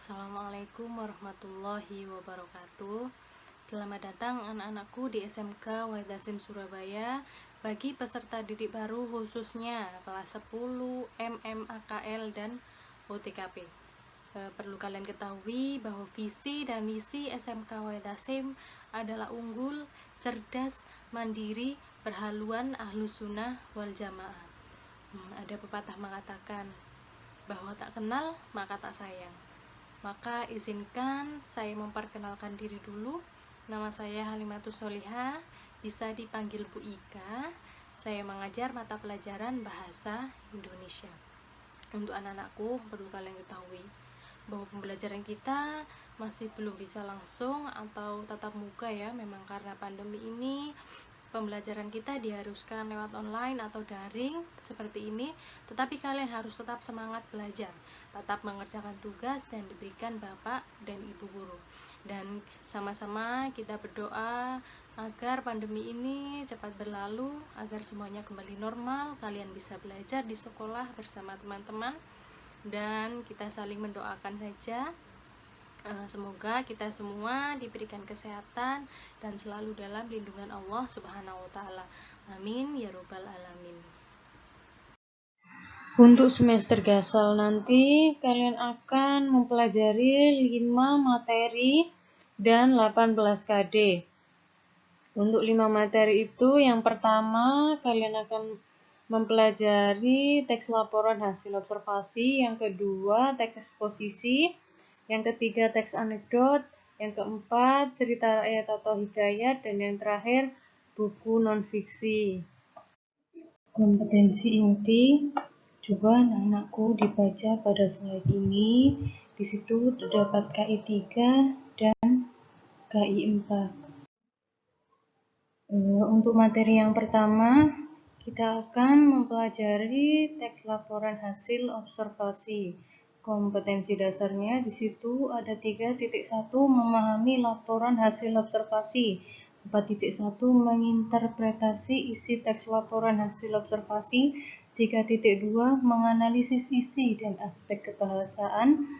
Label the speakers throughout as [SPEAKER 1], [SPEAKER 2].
[SPEAKER 1] Assalamualaikum warahmatullahi wabarakatuh. Selamat datang anak-anakku di SMK Wahdasim Surabaya. Bagi peserta didik baru khususnya kelas 10, MMAKL dan OTKP. Perlu kalian ketahui bahwa visi dan misi SMK Wahdasim adalah unggul, cerdas, mandiri, berhaluan ahlus sunnah wal jamaah. Ada pepatah mengatakan bahwa tak kenal maka tak sayang. Maka izinkan saya memperkenalkan diri dulu. Nama saya Halimatus Solihah, bisa dipanggil Bu Ika. Saya mengajar mata pelajaran Bahasa Indonesia. Untuk anak-anakku, perlu kalian ketahui bahwa pembelajaran kita masih belum bisa langsung atau tatap muka ya. Memang karena pandemi ini pembelajaran kita diharuskan lewat online atau daring seperti ini, tetapi kalian harus tetap semangat belajar, tetap mengerjakan tugas yang diberikan Bapak dan Ibu guru, dan sama-sama kita berdoa agar pandemi ini cepat berlalu, agar semuanya kembali normal, kalian bisa belajar di sekolah bersama teman-teman, dan kita saling mendoakan saja. Semoga kita semua diberikan kesehatan dan selalu dalam lindungan Allah Subhanahu wa Ta'ala. Amin ya Robbal 'Alamin. Untuk semester Gasal nanti kalian akan mempelajari 5 materi dan 18 KD. Untuk 5 materi itu, yang pertama kalian akan mempelajari teks laporan hasil observasi, yang kedua teks eksposisi, yang ketiga teks anekdot, yang keempat cerita rakyat atau hikayat, dan yang terakhir buku non-fiksi. Kompetensi inti, coba anak-anakku dibaca pada slide ini. Di situ terdapat KI 3 dan KI 4. Untuk materi yang pertama, kita akan mempelajari teks laporan hasil observasi. Kompetensi dasarnya di situ ada 3.1 memahami laporan hasil observasi, 4.1 menginterpretasi isi teks laporan hasil observasi, 3.2 menganalisis isi dan aspek kebahasaan,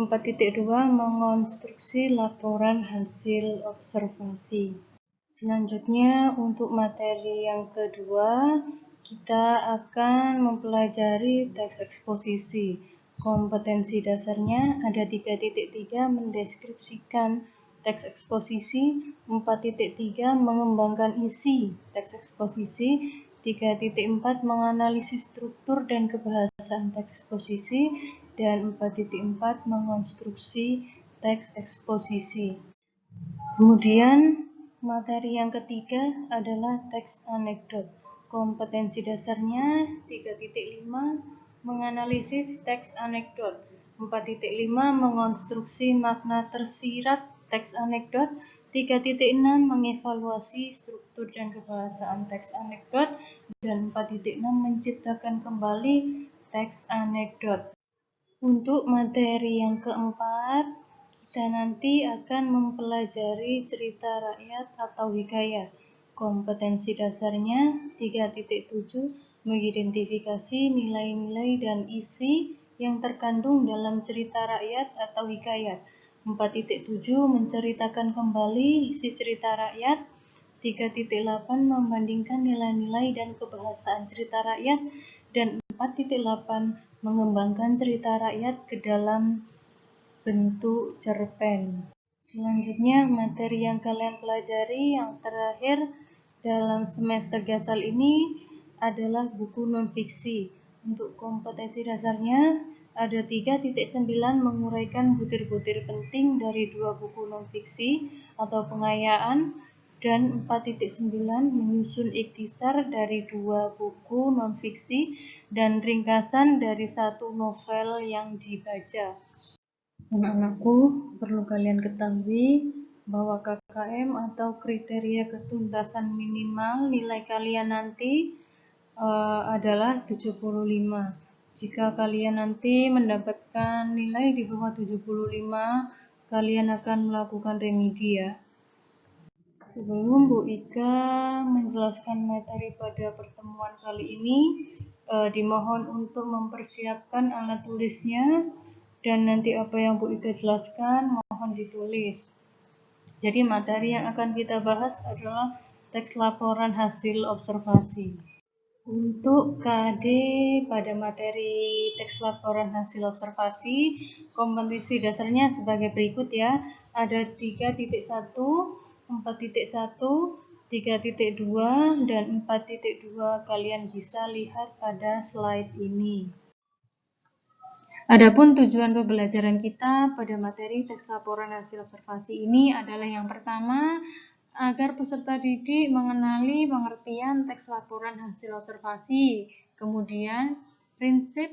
[SPEAKER 1] 4.2 mengonstruksi laporan hasil observasi. Selanjutnya, untuk materi yang kedua, kita akan mempelajari teks eksposisi. Kompetensi dasarnya ada 3.3 mendeskripsikan teks eksposisi, 4.3 mengembangkan isi teks eksposisi, 3.4 menganalisis struktur dan kebahasaan teks eksposisi, dan 4.4 mengonstruksi teks eksposisi. Kemudian materi yang ketiga adalah teks anekdot. Kompetensi dasarnya 3.5 menganalisis teks anekdot, 4.5 mengonstruksi makna tersirat teks anekdot, 3.6 mengevaluasi struktur dan kebahasaan teks anekdot, dan 4.6 menciptakan kembali teks anekdot. Untuk materi yang keempat, kita nanti akan mempelajari cerita rakyat atau hikayat. Kompetensi dasarnya 3.7 mengidentifikasi nilai-nilai dan isi yang terkandung dalam cerita rakyat atau hikayat. 4.7 menceritakan kembali isi cerita rakyat. 3.8 membandingkan nilai-nilai dan kebahasaan cerita rakyat, dan 4.8 mengembangkan cerita rakyat ke dalam bentuk cerpen. Selanjutnya, materi yang kalian pelajari yang terakhir dalam semester Gasal ini adalah buku non-fiksi. Untuk kompetensi dasarnya ada 3.9 menguraikan butir-butir penting dari 2 buku non-fiksi atau pengayaan, dan 4.9 menyusun ikhtisar dari 2 buku non-fiksi dan ringkasan dari 1 novel yang dibaca. Anak-anakku, perlu kalian ketahui bahwa KKM atau kriteria ketuntasan minimal nilai kalian nanti adalah 75. Jika kalian nanti mendapatkan nilai di bawah 75, kalian akan melakukan remedi ya. Sebelum Bu Ika menjelaskan materi pada pertemuan kali ini, dimohon untuk mempersiapkan alat tulisnya dan nanti apa yang Bu Ika jelaskan mohon ditulis. Jadi materi yang akan kita bahas adalah teks laporan hasil observasi. Untuk KD pada materi teks laporan hasil observasi, kompetensi dasarnya sebagai berikut ya. Ada 3.1, 4.1, 3.2, dan 4.2. Kalian bisa lihat pada slide ini. Adapun tujuan pembelajaran kita pada materi teks laporan hasil observasi ini adalah yang pertama, agar peserta didik mengenali pengertian teks laporan hasil observasi, kemudian prinsip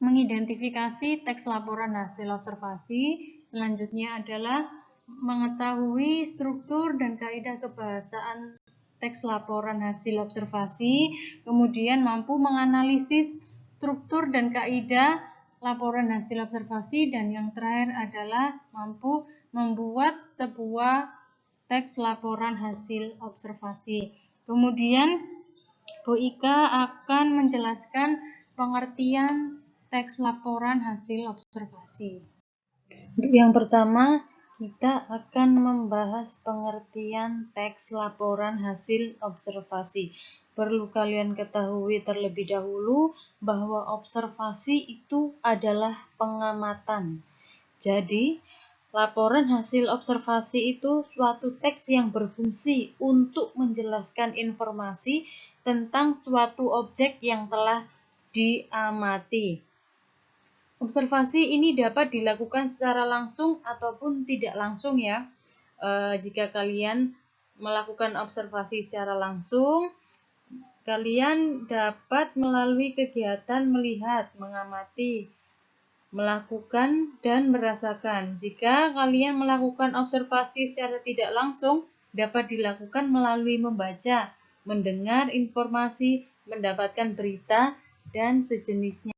[SPEAKER 1] mengidentifikasi teks laporan hasil observasi, selanjutnya adalah mengetahui struktur dan kaidah kebahasaan teks laporan hasil observasi, kemudian mampu menganalisis struktur dan kaidah laporan hasil observasi, dan yang terakhir adalah mampu membuat sebuah teks laporan hasil observasi. Kemudian Bu Ika akan menjelaskan pengertian teks laporan hasil observasi. Untuk yang pertama, kita akan membahas pengertian teks laporan hasil observasi. Perlu kalian ketahui terlebih dahulu bahwa observasi itu adalah pengamatan. Jadi, laporan hasil observasi itu suatu teks yang berfungsi untuk menjelaskan informasi tentang suatu objek yang telah diamati. Observasi ini dapat dilakukan secara langsung ataupun tidak langsung ya. Jika kalian melakukan observasi secara langsung, kalian dapat melalui kegiatan melihat, mengamati, melakukan, dan merasakan. Jika kalian melakukan observasi secara tidak langsung, dapat dilakukan melalui membaca, mendengar informasi, mendapatkan berita, dan sejenisnya.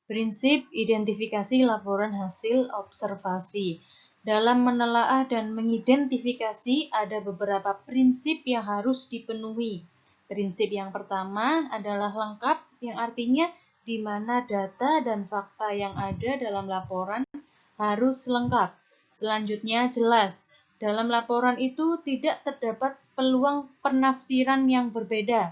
[SPEAKER 1] Prinsip identifikasi laporan hasil observasi. Dalam menelaah dan mengidentifikasi ada beberapa prinsip yang harus dipenuhi. Prinsip yang pertama adalah lengkap, yang artinya di mana data dan fakta yang ada dalam laporan harus lengkap. Selanjutnya jelas. Dalam laporan itu tidak terdapat peluang penafsiran yang berbeda.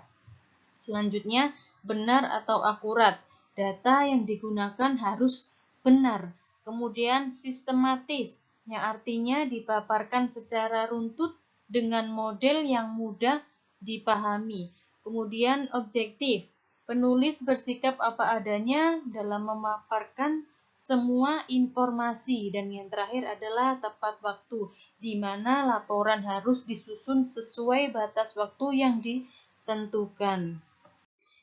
[SPEAKER 1] Selanjutnya benar atau akurat. Data yang digunakan harus benar. Kemudian sistematis, yang artinya dipaparkan secara runtut dengan model yang mudah dipahami. Kemudian objektif, penulis bersikap apa adanya dalam memaparkan semua informasi. Dan yang terakhir adalah tepat waktu, di mana laporan harus disusun sesuai batas waktu yang ditentukan.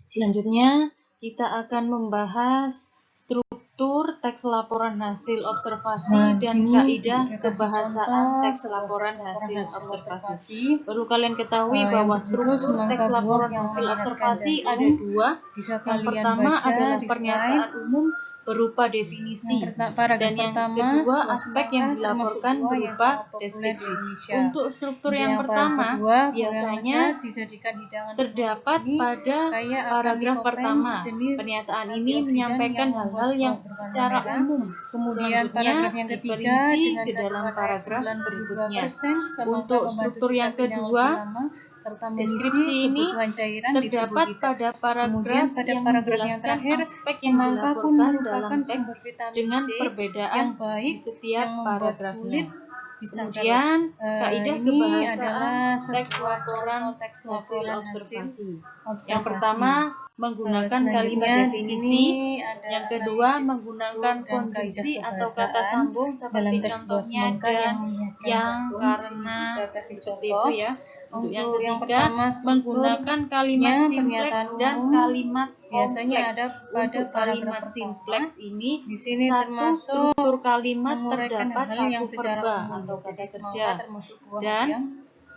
[SPEAKER 1] Selanjutnya, kita akan membahas struktur teks laporan hasil observasi dan kaidah kebahasaan teks laporan hasil observasi. Perlu kalian ketahui bahwa struktur teks laporan hasil observasi ada dua. Yang pertama adalah pernyataan umum berupa definisi, dan yang kedua aspek yang dilaporkan berupa deskripsi. Untuk struktur yang pertama biasanya terdapat pada paragraf pertama. Pernyataan ini menyampaikan hal-hal yang secara umum, kemudian paragraf yang diperinci ke dalam paragraf berikutnya. Untuk struktur yang kedua, deskripsi ini terdapat pada paragraf yang menjelaskan aspek yang dilaporkan dalam teks dengan perbedaan di setiap paragrafnya. Kemudian, kaidah kebahasaan teks laporan hasil observasi. Yang pertama, menggunakan kalimat definisi. Yang kedua, menggunakan konjungsi atau kata sambung seperti contohnya dan, yang, karena, seperti itu ya. Untuk yang ketiga, menggunakan kalimat simpleks dan kalimat biasanya ada pada kalimat simpleks ini di sini satu struktur kalimat terdapat satu verba atau kata kerja, dan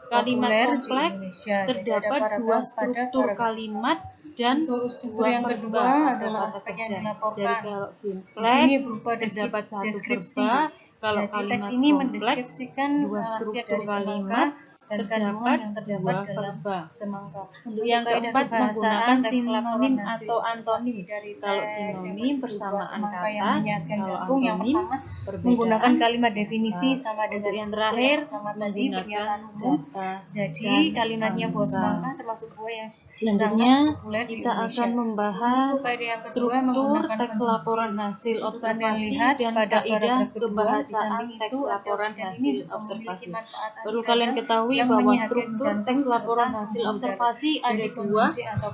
[SPEAKER 1] kalimat kompleks terdapat dua struktur kalimat dan dua verba atau kata kerja. Jadi kalau simpleks terdapat satu verba, kalau kalimat kompleks dua struktur kalimat
[SPEAKER 2] dan kandungan yang terdapat dalam semangka. Untuk yang keempat, menggunakan sinonim atau antonim. Kalau sinonim persamaan kata, yang mengingatkan jantung. Yang pertama, menggunakan kalimat definisi sama dengan yang terakhir menggunakan data. Jadi kalimatnya buah semangka termasuk buah yang selanjutnya kita akan membahas struktur teks laporan hasil observasi dan kaidah kebahasaan teks laporan hasil observasi. Perlu kalian ketahui bahwa struktur teks laporan hasil observasi ada dua.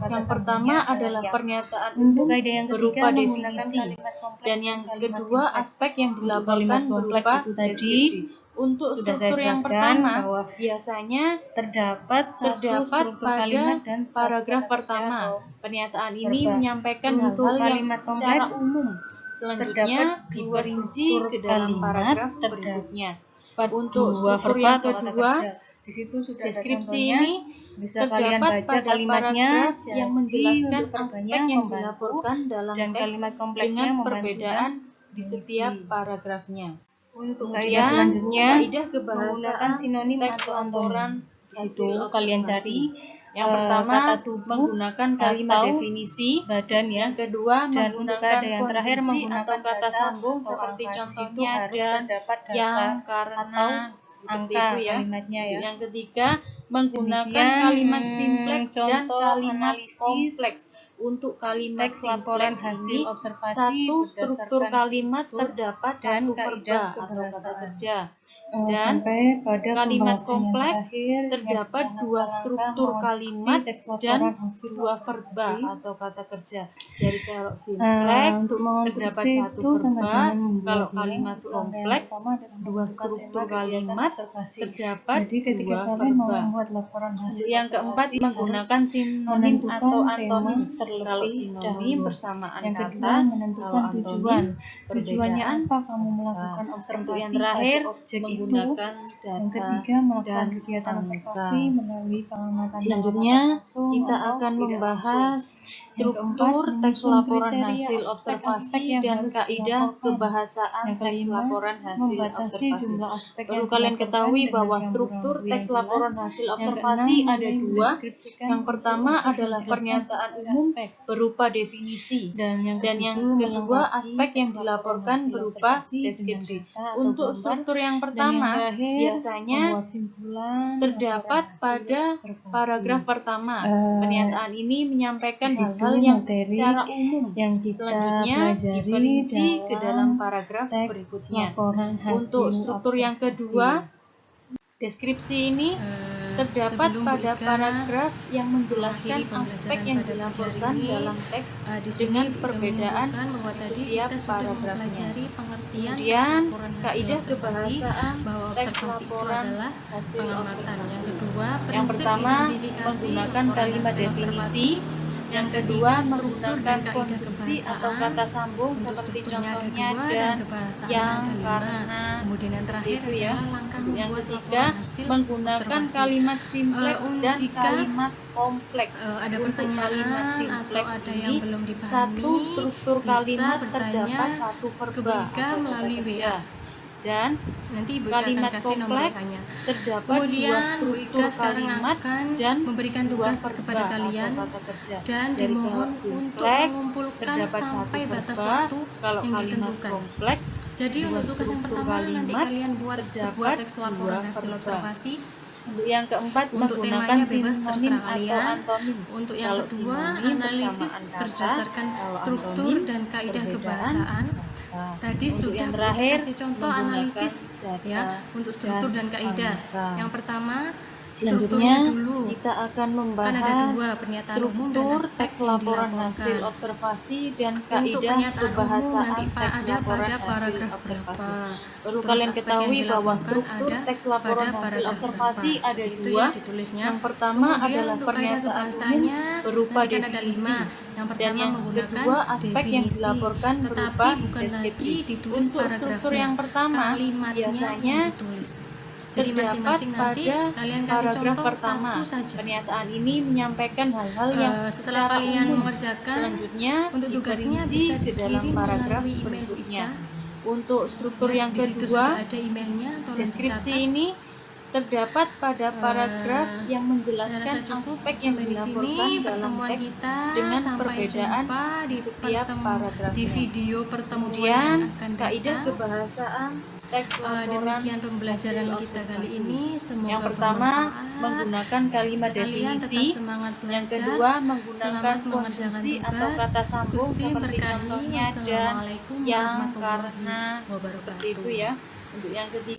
[SPEAKER 2] Yang pertama adalah pernyataan umum berupa definisi, dan yang kedua aspek yang dilaporkan berupa deskripsi. Untuk struktur yang pertama bahwa biasanya terdapat pada paragraf pertama. Pernyataan ini menyampaikan hal-hal yang secara umum. Selanjutnya diperinci ke dalam paragraf berikutnya. Untuk struktur yang kedua, di situ sudah deskripsi ini bisa kalian baca kalimatnya yang menjelaskan aspek yang dilaporkan dalam teks dengan perbedaan di setiap paragrafnya. Untuk kaidah selanjutnya menggunakan sinonim atau antonim. Di situ kalian cari yang pertama kata tubuh, menggunakan kalimat definisi badan ya. Yang kedua dan untuk kaidah yang terakhir menggunakan kata sambung seperti contohnya dan, yang, karena, angka ya. Kalimatnya ya. Yang ketiga menggunakan kalimat simpleks dan kalimat kompleks. Untuk kalimat teks laporan hasil observasi, satu struktur kalimat terdapat satu verba atau kata kerja, dan sampai pada kalimat kompleks terdapat dua struktur kalimat dan dua verba atau kata kerja. Jadi kalau simpleks terdapat satu verba, kalau kalimat kompleks dua struktur kalimat terdapat dua verba. Untuk yang keempat menggunakan sinonim atau antonim. Kalau sinonim persamaan kata, kalau antonim tujuannya apa kamu melakukan observasi. Untuk yang terakhir menggunakan data. Yang ketiga melakukan kegiatan observasi melalui pengamatan. Selanjutnya kita akan membahas struktur teks laporan hasil observasi dan kaidah kebahasaan teks laporan hasil observasi. Perlu kalian ketahui bahwa struktur teks laporan hasil observasi ada dua. Yang pertama adalah pernyataan umum berupa definisi, dan yang kedua aspek yang dilaporkan berupa deskripsi. Untuk struktur yang pertama biasanya terdapat pada paragraf pertama. Pernyataan ini menyampaikan hal yang secara umum yang selanjutnya diperinci ke dalam paragraf berikutnya. Untuk struktur yang kedua, deskripsi ini terdapat pada paragraf yang menjelaskan aspek yang dilaporkan dalam teks dengan perbedaan setiap paragrafnya. Kemudian kaidah kebahasaan teks laporan hasil observasi. Yang pertama menggunakan kalimat definisi. Yang kedua menggunakan konstruksi atau kata sambung seperti contohnya dan, yang, karena,
[SPEAKER 1] kemudian yang terakhir
[SPEAKER 2] itu ya.
[SPEAKER 1] langkah
[SPEAKER 2] Yang ketiga menggunakan kalimat simpleks dan kalimat kompleks.
[SPEAKER 1] Ada
[SPEAKER 2] Untuk kalimat
[SPEAKER 1] pertanyaan
[SPEAKER 2] simpleks
[SPEAKER 1] atau ada
[SPEAKER 2] ini
[SPEAKER 1] yang belum dipahami,
[SPEAKER 2] satu struktur
[SPEAKER 1] bisa
[SPEAKER 2] kalimat
[SPEAKER 1] bertanya
[SPEAKER 2] terdapat satu verba
[SPEAKER 1] ke Bika
[SPEAKER 2] atau kata
[SPEAKER 1] melalui
[SPEAKER 2] kerja.
[SPEAKER 1] WA.
[SPEAKER 2] Dan
[SPEAKER 1] Nanti Ibu Ika
[SPEAKER 2] kalimat
[SPEAKER 1] akan kasih nomor
[SPEAKER 2] kompleks
[SPEAKER 1] WA-nya.
[SPEAKER 2] terdapat
[SPEAKER 1] Kemudian
[SPEAKER 2] dua
[SPEAKER 1] Bu
[SPEAKER 2] struktur
[SPEAKER 1] Ika sekarang
[SPEAKER 2] kalimat
[SPEAKER 1] akan
[SPEAKER 2] dan
[SPEAKER 1] memberikan
[SPEAKER 2] dua
[SPEAKER 1] tugas
[SPEAKER 2] verba
[SPEAKER 1] kepada
[SPEAKER 2] atau
[SPEAKER 1] kalian
[SPEAKER 2] kata kerja.
[SPEAKER 1] dan
[SPEAKER 2] Dari
[SPEAKER 1] dimohon
[SPEAKER 2] kalau
[SPEAKER 1] untuk
[SPEAKER 2] simpleks
[SPEAKER 1] mengumpulkan
[SPEAKER 2] terdapat
[SPEAKER 1] sampai
[SPEAKER 2] satu
[SPEAKER 1] batas
[SPEAKER 2] verba,
[SPEAKER 1] waktu
[SPEAKER 2] kalau
[SPEAKER 1] yang
[SPEAKER 2] kalimat
[SPEAKER 1] ditentukan.
[SPEAKER 2] kompleks
[SPEAKER 1] Jadi
[SPEAKER 2] dua
[SPEAKER 1] untuk tugas yang
[SPEAKER 2] struktur
[SPEAKER 1] pertama nanti
[SPEAKER 2] kalimat
[SPEAKER 1] kalian buat sebuah
[SPEAKER 2] terdapat
[SPEAKER 1] teks
[SPEAKER 2] dua
[SPEAKER 1] laporan hasil
[SPEAKER 2] verba.
[SPEAKER 1] observasi.
[SPEAKER 2] Untuk yang keempat
[SPEAKER 1] Untuk
[SPEAKER 2] menggunakan
[SPEAKER 1] temanya bebas
[SPEAKER 2] sinonim
[SPEAKER 1] terserah
[SPEAKER 2] atau
[SPEAKER 1] kalian.
[SPEAKER 2] antonim.
[SPEAKER 1] Untuk yang
[SPEAKER 2] Kalau
[SPEAKER 1] kedua
[SPEAKER 2] sinonim
[SPEAKER 1] analisis
[SPEAKER 2] persamaan kata,
[SPEAKER 1] berdasarkan
[SPEAKER 2] kalau
[SPEAKER 1] struktur
[SPEAKER 2] antonim
[SPEAKER 1] dan kaidah
[SPEAKER 2] perbedaan
[SPEAKER 1] kebahasaan.
[SPEAKER 2] kata.
[SPEAKER 1] Tadi
[SPEAKER 2] Untuk
[SPEAKER 1] sudah
[SPEAKER 2] yang
[SPEAKER 1] Bu Ika
[SPEAKER 2] terakhir
[SPEAKER 1] kasih contoh
[SPEAKER 2] menggunakan
[SPEAKER 1] analisis
[SPEAKER 2] data
[SPEAKER 1] ya untuk struktur dan kaidah.
[SPEAKER 2] angka.
[SPEAKER 1] Yang pertama
[SPEAKER 2] Selanjutnya
[SPEAKER 1] strukturnya dulu.
[SPEAKER 2] kita akan
[SPEAKER 1] Kan ada
[SPEAKER 2] membahas
[SPEAKER 1] dua, pernyataan umum dan
[SPEAKER 2] struktur
[SPEAKER 1] aspek
[SPEAKER 2] teks
[SPEAKER 1] yang
[SPEAKER 2] laporan
[SPEAKER 1] dilaporkan.
[SPEAKER 2] hasil observasi dan
[SPEAKER 1] Untuk
[SPEAKER 2] kaidah
[SPEAKER 1] pernyataan umum
[SPEAKER 2] kebahasaan
[SPEAKER 1] nanti
[SPEAKER 2] teks
[SPEAKER 1] ada
[SPEAKER 2] laporan
[SPEAKER 1] pada
[SPEAKER 2] hasil
[SPEAKER 1] paragraf
[SPEAKER 2] observasi.
[SPEAKER 1] berapa.
[SPEAKER 2] Perlu
[SPEAKER 1] Terus
[SPEAKER 2] kalian
[SPEAKER 1] aspek yang
[SPEAKER 2] ketahui bahwa
[SPEAKER 1] dilaporkan
[SPEAKER 2] struktur
[SPEAKER 1] ada
[SPEAKER 2] teks laporan
[SPEAKER 1] pada
[SPEAKER 2] hasil
[SPEAKER 1] paragraf
[SPEAKER 2] observasi
[SPEAKER 1] berapa.
[SPEAKER 2] ada
[SPEAKER 1] Seperti itu
[SPEAKER 2] dua.
[SPEAKER 1] ya ditulisnya.
[SPEAKER 2] Yang pertama
[SPEAKER 1] Kemudian
[SPEAKER 2] adalah
[SPEAKER 1] untuk kaidah
[SPEAKER 2] pernyataan umum
[SPEAKER 1] kebahasaannya
[SPEAKER 2] berupa
[SPEAKER 1] nanti kan ada
[SPEAKER 2] definisi.
[SPEAKER 1] 5. Yang
[SPEAKER 2] Dan
[SPEAKER 1] pertama
[SPEAKER 2] yang
[SPEAKER 1] menggunakan
[SPEAKER 2] kedua aspek yang
[SPEAKER 1] definisi,
[SPEAKER 2] dilaporkan berupa
[SPEAKER 1] tetapi bukan
[SPEAKER 2] deskripsi.
[SPEAKER 1] lagi ditulis
[SPEAKER 2] Untuk struktur
[SPEAKER 1] paragrafnya,
[SPEAKER 2] yang pertama
[SPEAKER 1] kalimatnya
[SPEAKER 2] biasanya
[SPEAKER 1] yang ditulis. Jadi
[SPEAKER 2] terdapat
[SPEAKER 1] masing-masing nanti
[SPEAKER 2] pada
[SPEAKER 1] kalian kasih
[SPEAKER 2] paragraf
[SPEAKER 1] contoh
[SPEAKER 2] pertama.
[SPEAKER 1] satu saja.
[SPEAKER 2] Pernyataan ini menyampaikan hal-hal yang
[SPEAKER 1] Setelah
[SPEAKER 2] secara
[SPEAKER 1] kalian
[SPEAKER 2] umum.
[SPEAKER 1] mengerjakan,
[SPEAKER 2] Selanjutnya
[SPEAKER 1] untuk tugasnya
[SPEAKER 2] diperinci
[SPEAKER 1] bisa
[SPEAKER 2] ke dalam
[SPEAKER 1] dikirim
[SPEAKER 2] paragraf
[SPEAKER 1] melalui email Bu
[SPEAKER 2] berikutnya.
[SPEAKER 1] Ika.
[SPEAKER 2] Untuk struktur
[SPEAKER 1] Ya,
[SPEAKER 2] yang
[SPEAKER 1] di situ
[SPEAKER 2] kedua,
[SPEAKER 1] sudah ada emailnya, tolong
[SPEAKER 2] deskripsi
[SPEAKER 1] dicatat.
[SPEAKER 2] ini terdapat pada paragraf yang menjelaskan aspek yang dilaporkan dalam teks dengan perbedaan di setiap paragrafnya.
[SPEAKER 1] Di video pertemuan
[SPEAKER 2] Kemudian,
[SPEAKER 1] yang akan
[SPEAKER 2] kaidah
[SPEAKER 1] datang.
[SPEAKER 2] kebahasaan teks laporan
[SPEAKER 1] Demikian pembelajaran
[SPEAKER 2] hasil
[SPEAKER 1] kita kali
[SPEAKER 2] observasi.
[SPEAKER 1] ini. Semoga
[SPEAKER 2] Yang pertama,
[SPEAKER 1] bermanfaat.
[SPEAKER 2] menggunakan kalimat
[SPEAKER 1] Sekalian
[SPEAKER 2] definisi.
[SPEAKER 1] tetap semangat belajar.
[SPEAKER 2] Yang kedua, menggunakan
[SPEAKER 1] Selamat mengerjakan
[SPEAKER 2] konjungsi
[SPEAKER 1] tugas.
[SPEAKER 2] atau kata sambung
[SPEAKER 1] Gusti
[SPEAKER 2] seperti
[SPEAKER 1] berkahi.
[SPEAKER 2] contohnya dan
[SPEAKER 1] Wassalamualaikum
[SPEAKER 2] yang,
[SPEAKER 1] warahmatullahi
[SPEAKER 2] karena,
[SPEAKER 1] wabarakatuh.
[SPEAKER 2] seperti itu ya. Untuk yang ketiga,